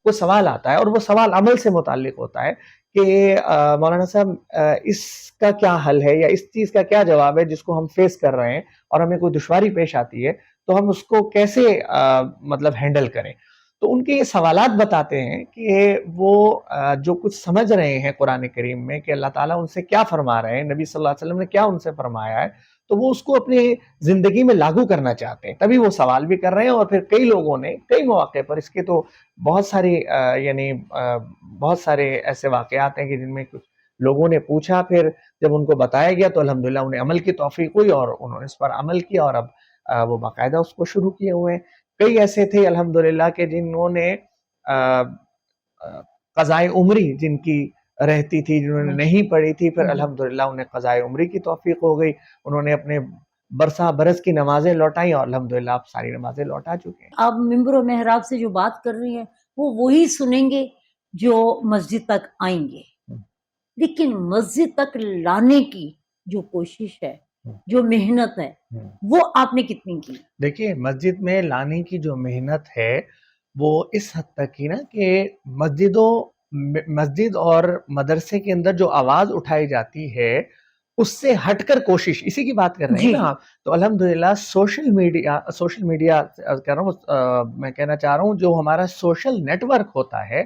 کوئی سوال آتا ہے اور وہ سوال عمل سے متعلق ہوتا ہے کہ مولانا صاحب اس کا کیا حل ہے یا اس چیز کا کیا جواب ہے جس کو ہم فیس کر رہے ہیں اور ہمیں کوئی دشواری پیش آتی ہے تو ہم اس کو کیسے مطلب ہینڈل کریں. تو ان کے یہ سوالات بتاتے ہیں کہ وہ جو کچھ سمجھ رہے ہیں قرآن کریم میں کہ اللہ تعالیٰ ان سے کیا فرما رہے ہیں, نبی صلی اللہ علیہ وسلم نے کیا ان سے فرمایا ہے, تو وہ اس کو اپنی زندگی میں لاگو کرنا چاہتے ہیں, تبھی وہ سوال بھی کر رہے ہیں. اور پھر کئی لوگوں نے کئی مواقع پر اس کے تو بہت ساری یعنی بہت سارے ایسے واقعات ہیں کہ جن میں کچھ لوگوں نے پوچھا, پھر جب ان کو بتایا گیا تو الحمدللہ انہیں عمل کی توفیق ہوئی اور انہوں نے اس پر عمل کیا اور اب وہ باقاعدہ اس کو شروع کیے ہوئے ہیں. کئی ایسے تھے الحمدللہ کہ جنہوں نے قضائے عمری جن کی رہتی تھی, جنہوں نے نہیں پڑھی تھی, پھر الحمدللہ انہیں قضائے عمری کی توفیق ہو گئی, انہوں نے اپنے برس کی نمازیں لوٹائیں اور الحمدللہ آپ ساری نمازیں لوٹا چکے ہیں. آپ ممبر و محراب سے جو بات کر رہی ہیں وہ وہی سنیں گے جو مسجد تک آئیں گے, لیکن مسجد تک لانے کی جو کوشش ہے, جو محنت ہے, وہ آپ نے کتنی کی؟ دیکھیے مسجد میں لانے کی جو محنت ہے وہ اس حد تک کی نا کہ مسجد اور مدرسے کے اندر جو آواز اٹھائی جاتی ہے اس سے ہٹ کر کوشش, اسی کی بات کر رہے ہیں نا آپ. تو الحمدللہ سوشل میڈیا کہہ رہا ہوں, میں کہنا چاہ رہا ہوں جو ہمارا سوشل نیٹ ورک ہوتا ہے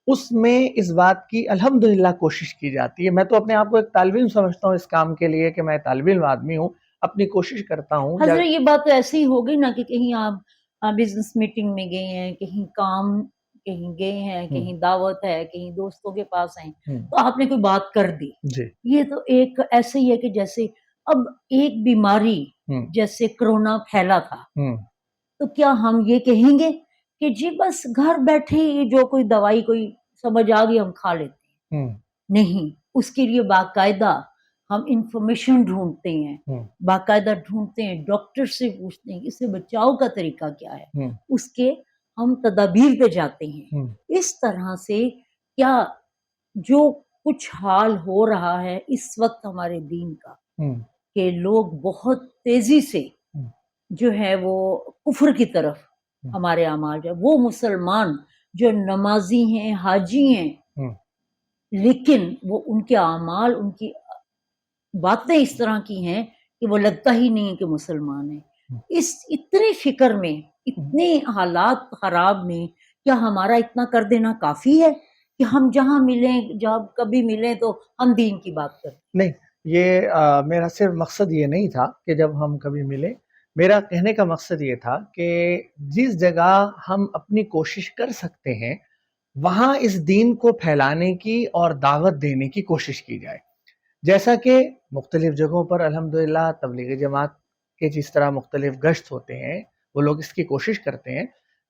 اس میں اس بات کی الحمدللہ کوشش کی جاتی ہے. میں تو اپنے آپ کو ایک طالب علم سمجھتا ہوں اس کام کے لیے کہ میں طالب علم آدمی ہوں, اپنی کوشش کرتا ہوں. حضرت یہ بات تو ایسی ہی ہو گئی نا کہ کہیں آپ بزنس میٹنگ میں گئے ہیں, کہیں کام کہیں گئے ہیں, کہیں دعوت ہے, کہیں دوستوں کے پاس ہیں, تو آپ نے کوئی بات کر دی. یہ تو ایک ایسے ہی ہے کہ جیسے اب ایک بیماری جیسے کرونا پھیلا تھا, تو کیا ہم یہ کہیں گے کہ جی بس گھر بیٹھے جو کوئی دوائی کوئی سمجھ آ گئی ہم کھا لیتے ہیں؟ نہیں, اس کے لیے باقاعدہ ہم انفارمیشن ڈھونڈتے ہیں, باقاعدہ ڈھونڈتے ہیں, ڈاکٹر سے پوچھتے ہیں اس سے بچاؤ کا طریقہ کیا ہے, اس کے ہم تدابیر پہ جاتے ہیں. اس طرح سے کیا جو کچھ حال ہو رہا ہے اس وقت ہمارے دین کا کہ لوگ بہت تیزی سے جو ہے وہ کفر کی طرف ہمارے اعمال جو ہے, وہ مسلمان جو نمازی ہیں, حاجی ہیں, لیکن وہ ان کے اعمال, ان کی باتیں اس طرح کی ہیں کہ وہ لگتا ہی نہیں کہ مسلمان ہیں. اس اتنے فکر میں, اتنے حالات خراب میں کیا ہمارا اتنا کر دینا کافی ہے کہ ہم جہاں ملیں, جب کبھی ملیں تو ہم دین کی بات کریں؟ نہیں, یہ میرا صرف مقصد یہ نہیں تھا کہ جب ہم کبھی ملیں, میرا کہنے کا مقصد یہ تھا کہ جس جگہ ہم اپنی کوشش کر سکتے ہیں وہاں اس دین کو پھیلانے کی اور دعوت دینے کی کوشش کی جائے. جیسا کہ مختلف جگہوں پر الحمدللہ تبلیغی جماعت کے جس طرح مختلف گشت ہوتے ہیں وہ لوگ اس کی کوشش کرتے ہیں,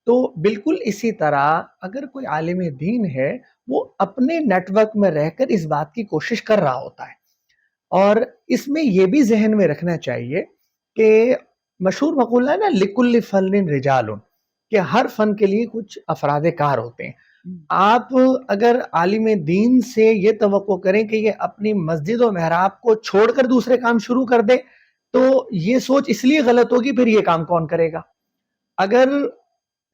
تو بالکل اسی طرح اگر کوئی عالم دین ہے وہ اپنے نیٹ ورک میں رہ کر اس بات کی کوشش کر رہا ہوتا ہے. اور اس میں یہ بھی ذہن میں رکھنا چاہیے کہ مشہور مقولہ ہے نا لکل فن رجال, کہ ہر فن کے لیے کچھ افراد کار ہوتے ہیں. آپ اگر عالم دین سے یہ توقع کریں کہ یہ اپنی مسجد و محراب کو چھوڑ کر دوسرے کام شروع کر دے تو یہ سوچ اس لیے غلط ہوگی, پھر یہ کام کون کرے گا؟ اگر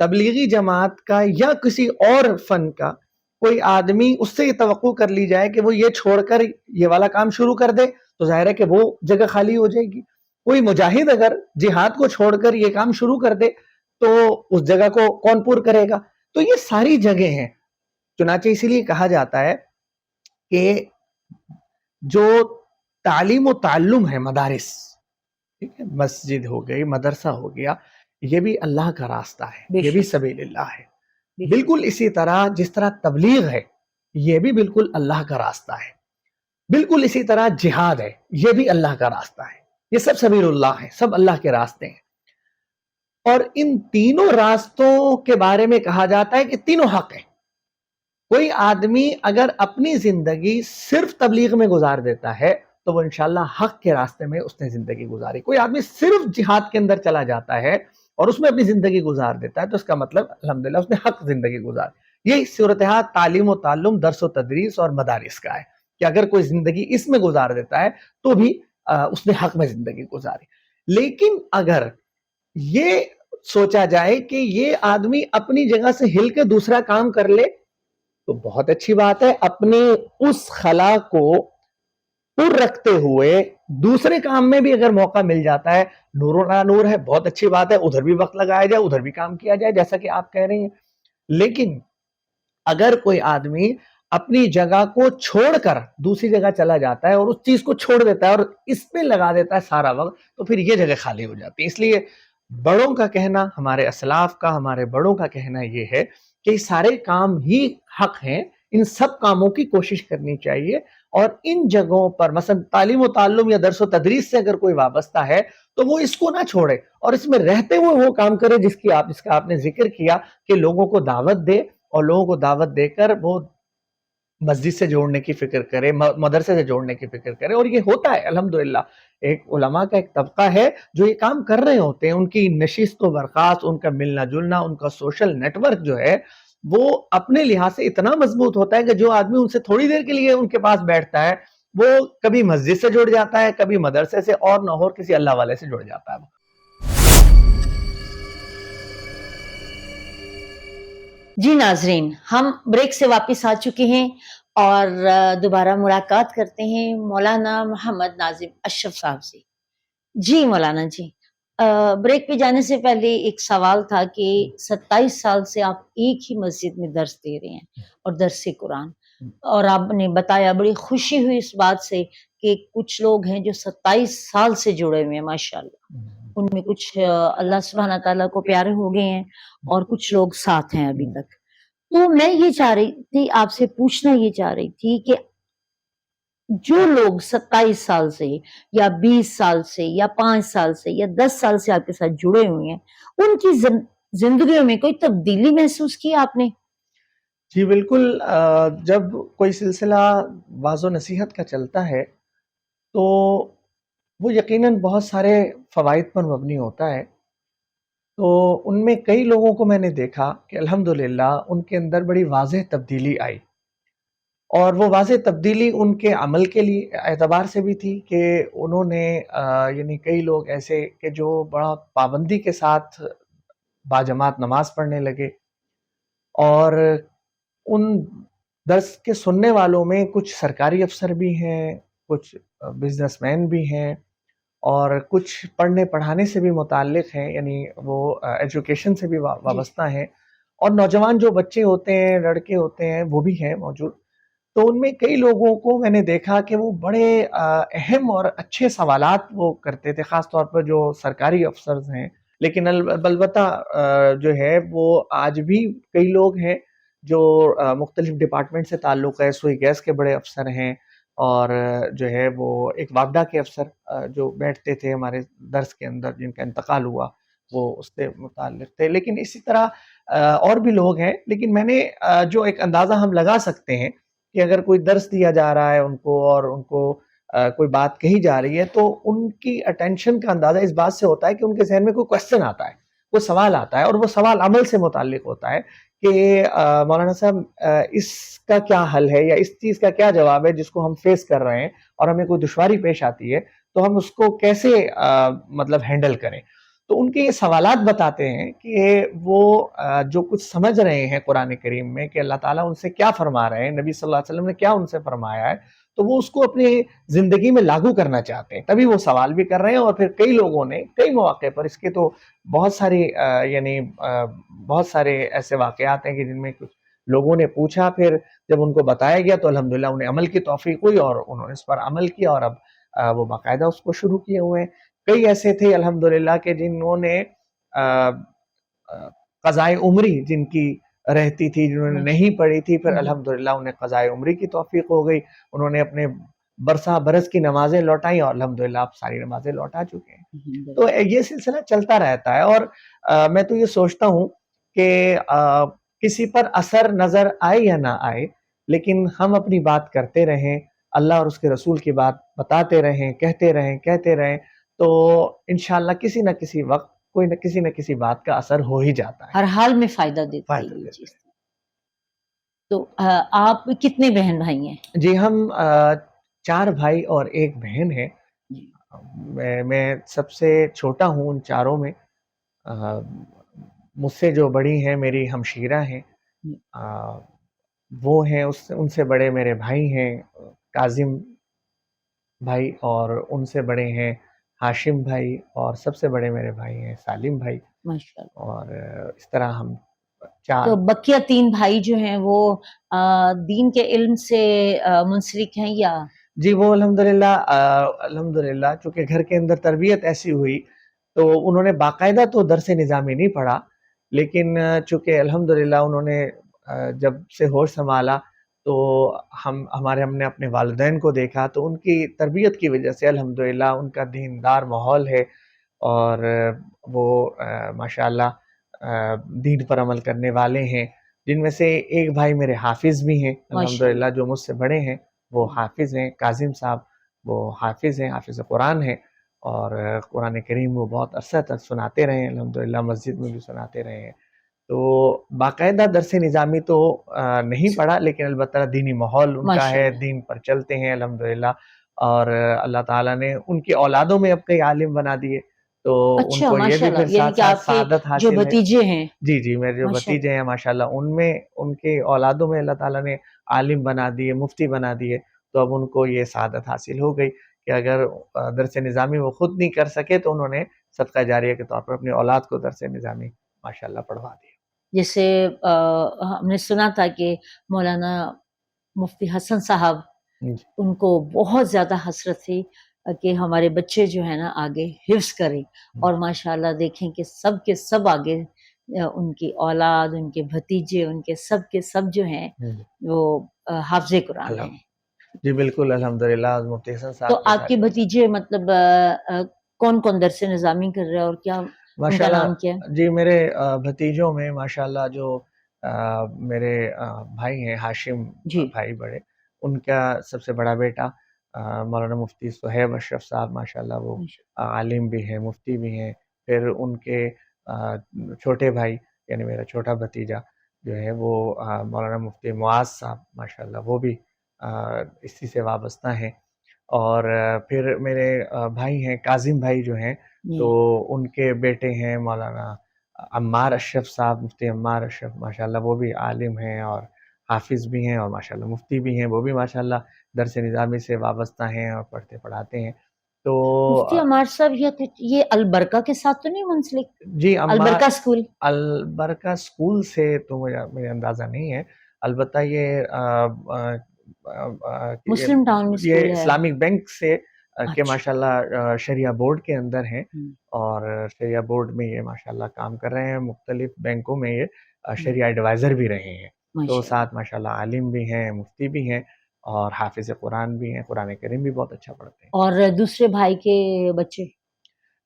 تبلیغی جماعت کا یا کسی اور فن کا کوئی آدمی اس سے یہ توقع کر لی جائے کہ وہ یہ چھوڑ کر یہ والا کام شروع کر دے تو ظاہر ہے کہ وہ جگہ خالی ہو جائے گی. کوئی مجاہد اگر جہاد کو چھوڑ کر یہ کام شروع کر دے تو اس جگہ کو کون پور کرے گا؟ تو یہ ساری جگہیں ہیں. چنانچہ اسی لیے کہا جاتا ہے کہ جو تعلیم و تعلم ہے مدارس, ٹھیک ہے, مسجد ہو گئی, مدرسہ ہو گیا, یہ بھی اللہ کا راستہ ہے, یہ بھی سبیل اللہ ہے. بالکل اسی طرح جس طرح تبلیغ ہے یہ بھی بالکل اللہ کا راستہ ہے. بالکل اسی طرح جہاد ہے, یہ بھی اللہ کا راستہ ہے. یہ سب سبیل اللہ ہے, سب اللہ کے راستے ہیں. اور ان تینوں راستوں کے بارے میں کہا جاتا ہے کہ تینوں حق ہیں. کوئی آدمی اگر اپنی زندگی صرف تبلیغ میں گزار دیتا ہے تو وہ انشاءاللہ حق کے راستے میں اس نے زندگی گزاری. کوئی آدمی صرف جہاد کے اندر چلا جاتا ہے اور اس میں اپنی زندگی گزار دیتا ہے تو اس کا مطلب الحمدللہ اس نے حق زندگی گزاری. یہی صورتحال تعلیم و تعلم, درس و تدریس اور مدارس کا ہے کہ اگر کوئی زندگی اس میں گزار دیتا ہے تو بھی اس نے حق میں زندگی گزاری. لیکن اگر یہ سوچا جائے کہ یہ آدمی اپنی جگہ سے ہل کے دوسرا کام کر لے تو بہت اچھی بات ہے، اپنے اس خلا کو پر رکھتے ہوئے دوسرے کام میں بھی اگر موقع مل جاتا ہے، نور و نور ہے، بہت اچھی بات ہے، ادھر بھی وقت لگایا جائے، ادھر بھی کام کیا جائے جیسا کہ آپ کہہ رہی ہیں. لیکن اگر کوئی آدمی اپنی جگہ کو چھوڑ کر دوسری جگہ چلا جاتا ہے اور اس چیز کو چھوڑ دیتا ہے اور اس پہ لگا دیتا ہے سارا وقت، تو پھر یہ جگہ خالی ہو جاتی ہے. اس لیے بڑوں کا کہنا، ہمارے اسلاف کا، ہمارے بڑوں کا کہنا یہ ہے کہ سارے کام ہی حق ہیں، ان سب کاموں کی کوشش کرنی چاہیے. اور ان جگہوں پر مثلا تعلیم و تعلم یا درس و تدریس سے اگر کوئی وابستہ ہے تو وہ اس کو نہ چھوڑے اور اس میں رہتے ہوئے وہ کام کرے جس کا آپ نے ذکر کیا کہ لوگوں کو دعوت دے، اور لوگوں کو دعوت دے کر وہ مسجد سے جوڑنے کی فکر کرے، مدرسے سے جوڑنے کی فکر کرے. اور یہ ہوتا ہے الحمدللہ. ایک علماء کا ایک طبقہ ہے جو یہ کام کر رہے ہوتے ہیں، ان کی نشست و برخاست، ان کا ملنا جلنا، ان کا سوشل نیٹ ورک جو ہے وہ اپنے لحاظ سے اتنا مضبوط ہوتا ہے کہ جو آدمی ان سے تھوڑی دیر کے لیے ان کے پاس بیٹھتا ہے وہ کبھی مسجد سے جڑ جاتا ہے، کبھی مدرسے سے، اور نہ ہو کسی اللہ والے سے جڑ جاتا ہے. جی ناظرین، ہم بریک سے واپس آ چکے ہیں اور دوبارہ ملاقات کرتے ہیں مولانا محمد ناظم اشرف صاحب سے. جی مولانا جی، بریک پہ جانے سے پہلے ایک سوال تھا کہ 27 سال سے آپ ایک ہی مسجد میں درس دے رہے ہیں اور درس قرآن، اور آپ نے بتایا، بڑی خوشی ہوئی اس بات سے کہ کچھ لوگ ہیں جو 27 سال سے جڑے ہوئے ہیں ماشاءاللہ. ان میں کچھ اللہ سبحانہ تعالیٰ کو پیارے ہو گئے ہیں اور کچھ لوگ ساتھ ہیں ابھی تک. تو میں یہ چاہ رہی تھی، آپ سے پوچھنا یہ چاہ رہی تھی کہ جو لوگ 27 سال سے یا 20 سال سے یا 5 سال سے یا 10 سال سے آپ کے ساتھ جڑے ہوئے ہیں، ان کی زندگیوں میں کوئی تبدیلی محسوس کی آپ نے؟ جی بالکل. جب کوئی سلسلہ واعظ و نصیحت کا چلتا ہے تو وہ یقیناً بہت سارے فوائد پر مبنی ہوتا ہے. تو ان میں کئی لوگوں کو میں نے دیکھا کہ الحمدللہ ان کے اندر بڑی واضح تبدیلی آئی، اور وہ واضح تبدیلی ان کے عمل کے لیے اعتبار سے بھی تھی کہ انہوں نے یعنی کئی لوگ ایسے کہ جو بڑا پابندی کے ساتھ باجماعت نماز پڑھنے لگے، اور ان درس کے سننے والوں میں کچھ سرکاری افسر بھی ہیں، کچھ بزنس مین بھی ہیں، اور کچھ پڑھنے پڑھانے سے بھی متعلق ہیں، یعنی وہ ایجوکیشن سے بھی وابستہ ہیں، اور نوجوان جو بچے ہوتے ہیں، لڑکے ہوتے ہیں، وہ بھی ہیں موجود. تو ان میں کئی لوگوں کو میں نے دیکھا کہ وہ بڑے اہم اور اچھے سوالات وہ کرتے تھے، خاص طور پر جو سرکاری افسرز ہیں. لیکن البتہ جو ہے وہ آج بھی کئی لوگ ہیں جو مختلف ڈپارٹمنٹ سے تعلق ہے، سوئی گیس کے بڑے افسر ہیں، اور جو ہے وہ ایک واپڈا کے افسر جو بیٹھتے تھے ہمارے درس کے اندر، جن کا انتقال ہوا، وہ اس سے متعلق تھے. لیکن اسی طرح اور بھی لوگ ہیں. لیکن میں نے جو ایک اندازہ ہم لگا سکتے ہیں کہ اگر کوئی درس دیا جا رہا ہے ان کو، اور ان کو کوئی بات کہی جا رہی ہے، تو ان کی اٹینشن کا اندازہ اس بات سے ہوتا ہے کہ ان کے ذہن میں کوئی کوسچن آتا ہے، کوئی سوال آتا ہے، اور وہ سوال عمل سے متعلق ہوتا ہے کہ مولانا صاحب اس کا کیا حل ہے، یا اس چیز کا کیا جواب ہے جس کو ہم فیس کر رہے ہیں اور ہمیں کوئی دشواری پیش آتی ہے تو ہم اس کو کیسے مطلب ہینڈل کریں. تو ان کے یہ سوالات بتاتے ہیں کہ وہ جو کچھ سمجھ رہے ہیں قرآن کریم میں کہ اللہ تعالیٰ ان سے کیا فرما رہے ہیں، نبی صلی اللہ علیہ وسلم نے کیا ان سے فرمایا ہے، تو وہ اس کو اپنی زندگی میں لاگو کرنا چاہتے ہیں، تبھی وہ سوال بھی کر رہے ہیں. اور پھر کئی لوگوں نے کئی مواقع پر، اس کے تو بہت ساری یعنی بہت سارے ایسے واقعات ہیں کہ جن میں کچھ لوگوں نے پوچھا، پھر جب ان کو بتایا گیا تو الحمدللہ انہیں عمل کی توفیق ہوئی، اور انہوں نے اس پر عمل کیا، اور اب وہ باقاعدہ اس کو شروع کیے ہوئے ہیں. کئی ایسے تھے الحمدللہ کہ جنہوں نے قضائے عمری جن کی رہتی تھی، جنہوں نے نہیں پڑھی تھی، پھر الحمدللہ انہیں قضائے عمری کی توفیق ہو گئی، انہوں نے اپنے برس کی نمازیں لوٹائیں، اور الحمدللہ آپ ساری نمازیں لوٹا چکے ہیں. تو یہ سلسلہ چلتا رہتا ہے. اور میں تو یہ سوچتا ہوں کہ کسی پر اثر نظر آئے یا نہ آئے، لیکن ہم اپنی بات کرتے رہیں، اللہ اور اس کے رسول کی بات بتاتے رہیں، کہتے رہیں، تو انشاءاللہ کسی نہ کسی وقت کوئی نہ کسی بات کا اثر ہو ہی جاتا ہے. ہر حال میں فائدہ دیتا ہے یہ چیز. تو آپ کتنے بہن بھائی ہیں؟ جی ہم 4 بھائی اور 1 بہن ہے. میں سب سے چھوٹا ہوں ان چاروں میں. مجھ سے جو بڑی ہیں میری ہمشیرہ ہیں، وہ ہیں، ان سے بڑے میرے بھائی ہیں کاظم بھائی، اور ان سے بڑے ہیں ہاشم بھائی، اور سب سے بڑے میرے بھائی ہیں سالم بھائی، ماشاءاللہ. اور اس طرح ہم چار. تو بقیہ 3 بھائی جو ہیں وہ دین کے علم سے منسلک ہیں یا؟ جی وہ الحمدللہ چونکہ گھر کے اندر تربیت ایسی ہوئی تو انہوں نے باقاعدہ تو درس نظامی نہیں پڑھا، لیکن چونکہ الحمدللہ انہوں نے جب سے ہوش سنبھالا تو ہم نے اپنے والدین کو دیکھا تو ان کی تربیت کی وجہ سے الحمدللہ ان کا دیندار ماحول ہے، اور وہ ماشاءاللہ دین پر عمل کرنے والے ہیں، جن میں سے ایک بھائی میرے حافظ بھی ہیں الحمدللہ، جو مجھ سے بڑے ہیں وہ حافظ ہیں، کاظم صاحب وہ حافظ ہیں، حافظ قرآن ہیں، اور قرآن کریم وہ بہت عرصہ تک سناتے رہے ہیں الحمدللہ، مسجد میں بھی سناتے رہے ہیں. تو باقاعدہ درس نظامی تو نہیں پڑھا، لیکن البتہ دینی ماحول ان کا ہے، دین پر چلتے ہیں الحمدللہ، اور اللہ تعالیٰ نے ان کی اولادوں میں اب کئی عالم بنا دیے، تو ان کو یہ بھی پھر ساتھ ساتھ سعادت حاصل ہے. بھتیجے ہیں جی میرے جو بھتیجے ہیں ماشاءاللہ ان میں ان کے اولادوں میں اللہ تعالیٰ نے عالم بنا دیے، مفتی بنا دیے، تو اب ان کو یہ سعادت حاصل ہو گئی کہ اگر درس نظامی وہ خود نہیں کر سکے تو انہوں نے صدقہ جاریہ کے طور پر اپنی اولاد کو درس نظامی ماشاءاللہ پڑھوا دیا. جیسے ہم نے سنا تھا کہ مولانا مفتی حسن صاحب ان کو بہت زیادہ حسرت تھی کہ ہمارے بچے جو ہے نا آگے حفظ کریں، اور ماشاءاللہ دیکھیں کہ سب کے سب آگے ان کی اولاد، ان کے بھتیجے، ان کے سب جو ہیں وہ حافظ قرآن ہیں. جی بالکل الحمدللہ. مفتی حسن صاحب تو آپ کے بھتیجے مطلب کون کون درس نظامی کر رہے ہیں اور کیا ان کا نام کیا ہے؟ جی میرے بھتیجوں میں ماشاءاللہ جو میرے بھائی ہیں ہاشم بھائی بڑے، ان کا سب سے بڑا بیٹا مولانا مفتی صہیب اشرف صاحب ماشاءاللہ وہ عالم بھی ہیں، مفتی بھی ہیں. پھر ان کے چھوٹے بھائی یعنی میرا چھوٹا بھتیجا جو ہے وہ مولانا مفتی معاذ صاحب ماشاءاللہ وہ بھی اسی سے وابستہ ہیں. اور پھر میرے بھائی ہیں کاظم بھائی جو ہیں تو ان کے بیٹے ہیں مولانا عمار اشرف صاحب، مفتی عمار اشرف ماشاءاللہ وہ بھی عالم ہیں اور حافظ بھی ہیں، اور ماشاءاللہ مفتی بھی ہیں، وہ بھی ماشاءاللہ درس نظامی سے وابستہ ہیں اور پڑھتے پڑھاتے ہیں. تو مفتی عمار صاحب یہ البرکہ کے ساتھ تو نہیں منسلک؟ جی البرکہ اسکول، البرکہ اسکول سے تو مجھے اندازہ نہیں ہے، البتہ یہ مسلم ٹاؤن میں یہ اسکول ہے. اسلامک بینک سے کہ ماشاءاللہ شریعہ بورڈ کے اندر ہیں، اور شریعہ بورڈ میں یہ ماشاءاللہ کام کر رہے ہیں، مختلف بینکوں میں یہ شریعہ ایڈوائزر بھی رہے ہیں. تو ساتھ ماشاءاللہ عالم بھی ہیں، مفتی بھی ہیں، اور حافظ قرآن بھی ہیں، قرآن کریم بھی بہت اچھا پڑھتے ہیں. اور دوسرے بھائی کے بچے؟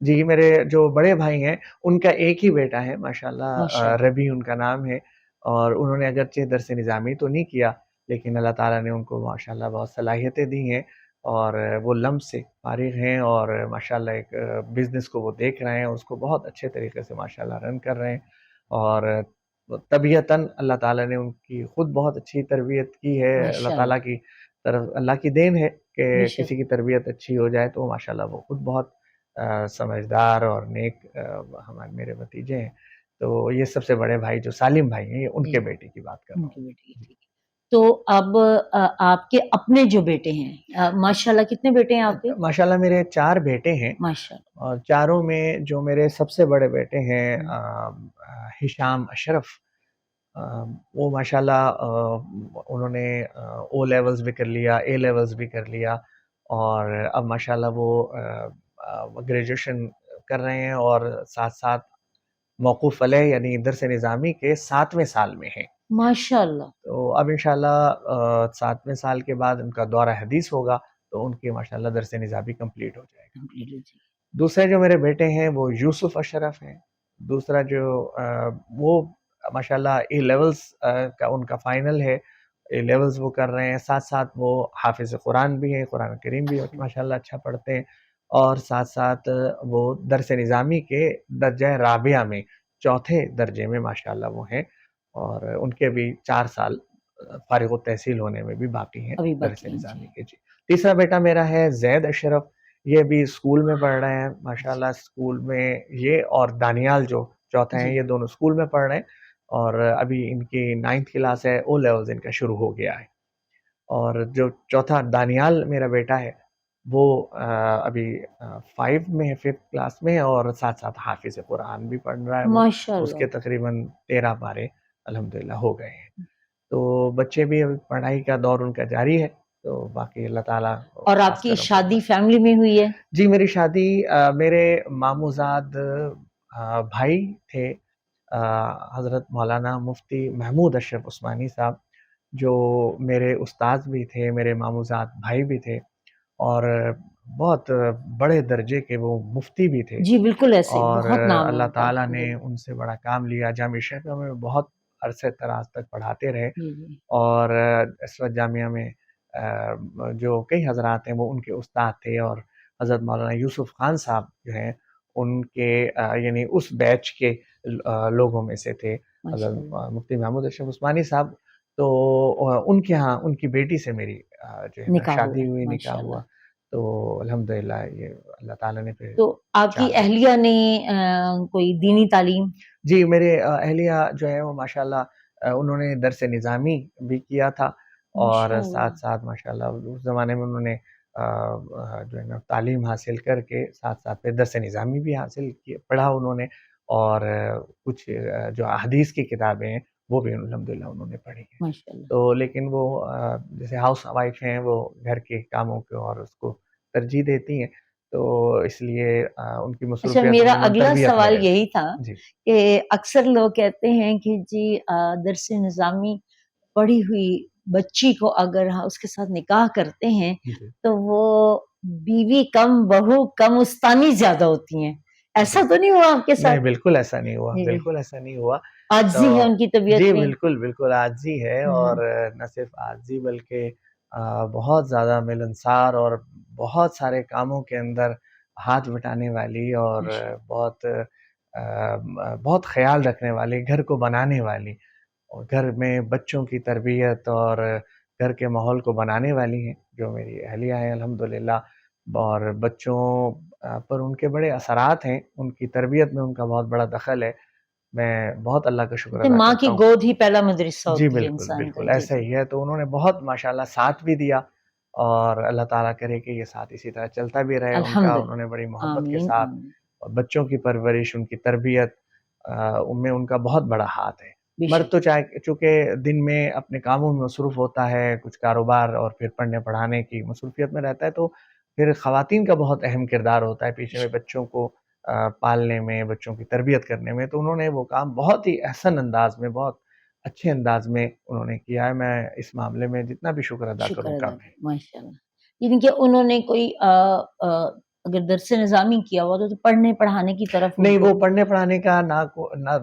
جی میرے جو بڑے بھائی ہیں ان کا ایک ہی بیٹا ہے ماشاءاللہ، ربی ان کا نام ہے، اور انہوں نے اگرچہ درس نظامی تو نہیں کیا لیکن اللہ تعالیٰ نے ان کو ماشاءاللہ بہت صلاحیتیں دی ہیں، اور وہ لمب سے فارغ ہیں، اور ماشاءاللہ ایک بزنس کو وہ دیکھ رہے ہیں، اس کو بہت اچھے طریقے سے ماشاءاللہ رن کر رہے ہیں. اور طبیعتاً اللہ تعالیٰ نے ان کی خود بہت اچھی تربیت کی ہے، اللہ تعالیٰ کی طرف اللہ کی دین ہے کہ کسی کی تربیت اچھی ہو جائے تو ماشاءاللہ وہ خود بہت سمجھدار اور نیک ہمارے میرے بھتیجے ہیں. تو یہ سب سے بڑے بھائی جو سالم بھائی ہیں، ان کے بیٹے کی بات کر رہا ہوں. تو اب آپ کے اپنے جو بیٹے ہیں ماشاءاللہ کتنے بیٹے ہیں آپ کے؟ ماشاءاللہ میرے 4 بیٹے ہیں، ماشاءاللہ، اور چاروں میں جو میرے سب سے بڑے بیٹے ہیں ہشام اشرف، وہ ماشاءاللہ انہوں نے او لیولز بھی کر لیا، اے لیولز بھی کر لیا، اور اب ماشاءاللہ وہ گریجویشن کر رہے ہیں، اور ساتھ ساتھ موقوف علیہ یعنی درس نظامی کے 7ویں سال میں ہیں ماشاءاللہ. تو اب انشاءاللہ 7ویں سال کے بعد ان کا دورہ حدیث ہوگا تو ان کی ماشاءاللہ درس نظامی کمپلیٹ ہو جائے گا. دوسرے جو میرے بیٹے ہیں وہ یوسف اشرف ہیں، دوسرا جو وہ ماشاءاللہ اے لیولز کا ان کا فائنل ہے، اے لیولز وہ کر رہے ہیں، ساتھ ساتھ وہ حافظ قرآن بھی ہیں، قرآن کریم بھی ماشاءاللہ اچھا پڑھتے ہیں، اور ساتھ ساتھ وہ درس نظامی کے درجہ رابعہ میں 4تھے درجے میں ماشاءاللہ وہ ہیں، اور ان کے بھی 4 سال فارغ التحصیل ہونے میں بھی باقی ہیں درس نظامی کے. جی تیسرا بیٹا میرا ہے زید اشرف، یہ بھی اسکول میں پڑھ رہے ہیں ماشاءاللہ. اسکول میں یہ اور دانیال جو چوتھے ہیں, جی یہ دونوں اسکول میں پڑھ رہے ہیں, اور ابھی ان کی 9th کلاس ہے, او لیولز ان کا شروع ہو گیا ہے. اور جو چوتھا دانیال میرا بیٹا ہے وہ ابھی 5 میں ہے, 5th کلاس میں ہے, اور ساتھ ساتھ حافظ قرآن بھی پڑھ رہا ہے وہ. ماشاء اس کے اللہ. تقریباً 13 پارے الحمدللہ ہو گئے ہیں. تو بچے بھی ابھی پڑھائی کا دور ان کا جاری ہے, تو باقی اللہ تعالیٰ. اور آپ کی شادی فیملی میں ہوئی ہے؟ جی میری شادی میرے ماموزاد بھائی تھے, حضرت مولانا مفتی محمود اشرف عثمانی صاحب, جو میرے استاذ بھی تھے, میرے ماموزاد بھائی بھی تھے, اور بہت بڑے درجے کے وہ مفتی بھی تھے. جی بالکل ایسے اور بہت نام ہے اللہ ان کا. تعالیٰ نے ان سے بڑا کام لیا. جامعہ شیخہ میں بہت عرصے دراز تک پڑھاتے رہے, اور اس وقت جامعہ میں جو کئی حضرات ہیں وہ ان کے استاد تھے. اور حضرت مولانا یوسف خان صاحب جو ہیں ان کے یعنی اس بیچ کے لوگوں میں سے تھے, حضرت مفتی محمود اشرف عثمانی صاحب. تو ان کے ہاں ان کی بیٹی سے میری جو ہے نا شادی ہوئی, نکاح ہوا. تو الحمدللہ یہ اللہ تعالیٰ نے پھر. تو آپ کی اہلیہ نے کوئی دینی تعلیم؟ جی میرے اہلیہ جو ہے وہ ماشاءاللہ انہوں نے درس نظامی بھی کیا تھا, اور ساتھ ساتھ ماشاءاللہ اس زمانے میں انہوں نے جو ہے نا تعلیم حاصل کر کے ساتھ ساتھ پھر درس نظامی بھی حاصل کیا, پڑھا انہوں نے. اور کچھ جو احادیث کی کتابیں ہیں وہ بھی الحمدللہ انہوں نے پڑھی ہیں. تو لیکن وہ جیسے ہاؤس وائف ہیں, وہ گھر کے کاموں کو اور اس کو ترجیح دیتی ہیں, تو اس لیے ان کی مصروفیت. اچھا, میرا اگلا سوال یہی تھا کہ اکثر لوگ کہتے ہیں کہ جی درس نظامی پڑھی ہوئی بچی کو اگر اس کے ساتھ نکاح کرتے ہیں تو وہ بیوی کم بہو کم استانی زیادہ ہوتی ہیں. ایسا تو نہیں ہوا آپ کے ساتھ؟ نہیں بالکل ایسا نہیں ہوا, بالکل ایسا نہیں ہوا. عاجزی ہے ان کی طبیعت جی میں؟ بالکل بالکل عاجزی ہے, اور نہ صرف عاجزی بلکہ بہت زیادہ ملنسار, اور بہت سارے کاموں کے اندر ہاتھ بٹانے والی, اور بہت بہت خیال رکھنے والی, گھر کو بنانے والی, اور گھر میں بچوں کی تربیت اور گھر کے ماحول کو بنانے والی ہیں جو میری اہلیہ ہیں الحمدللہ. اور بچوں پر ان کے بڑے اثرات ہیں, ان کی تربیت میں ان کا بہت بڑا دخل ہے. میں بہت اللہ کا شکر ادا ماں کرتا کی ہوں. گود ہی پہلا مدرسہ جی ہوتی ہے بالکل انسان بالکل کا. ایسا ہی ہے. تو انہوں نے بہت ماشاءاللہ ساتھ بھی دیا, اور اللہ تعالیٰ کرے کہ یہ ساتھ اسی طرح چلتا بھی رہے ان کا. انہوں نے بڑی محبت کے ساتھ بچوں کی پرورش, ان کی تربیت میں ان کا بہت بڑا ہاتھ ہے. مرد تو چونکہ دن میں اپنے کاموں میں مصروف ہوتا ہے, کچھ کاروبار اور پھر پڑھنے پڑھانے کی مصروفیت میں رہتا ہے, تو پھر خواتین کا بہت اہم کردار ہوتا ہے پیچھے میں بچوں کو پالنے میں, بچوں کی تربیت کرنے میں. تو انہوں نے وہ کام بہت ہی احسن انداز میں, بہت اچھے انداز میں انہوں نے کیا ہے. میں اس معاملے میں جتنا بھی شکر ادا کروں کم ہے. ماشاءاللہ. یعنی کہ انہوں نے کوئی اگر درس نظامی کیا ہوا تو پڑھنے پڑھانے کی طرف نہیں, وہ پڑھنے پڑھانے کا نہ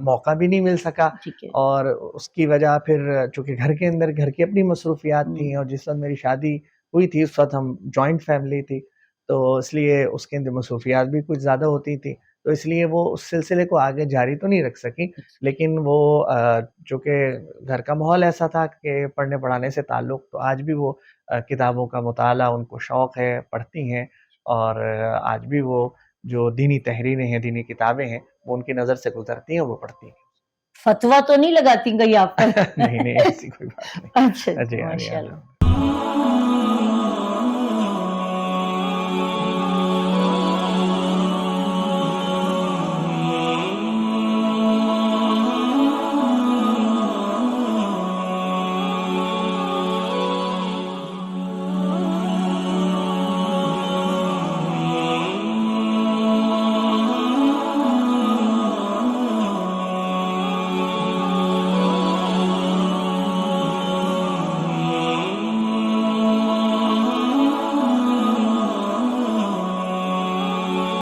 موقع بھی نہیں مل سکا. اور اس کی وجہ پھر چونکہ گھر کے اندر گھر کی اپنی مصروفیات تھیں, اور جس وقت میری شادی ہوئی تھی اس وقت ہم جوائنٹ فیملی تھی, تو اس لیے اس کے اندر مصروفیات بھی کچھ زیادہ ہوتی تھی, تو اس لیے وہ اس سلسلے کو آگے جاری تو نہیں رکھ سکی. لیکن وہ چونکہ گھر کا ماحول ایسا تھا کہ پڑھنے پڑھانے سے تعلق, تو آج بھی وہ کتابوں کا مطالعہ ان کو شوق ہے, پڑھتی ہیں. اور آج بھی وہ جو دینی تحریریں ہیں, دینی کتابیں ہیں, وہ ان کی نظر سے گزرتی ہیں, وہ پڑھتی ہیں. فتویٰ تو نہیں لگاتی گئی آپ پر؟ نہیں ایسی کوئی بات نہیں. اچھا, ماشاءاللہ.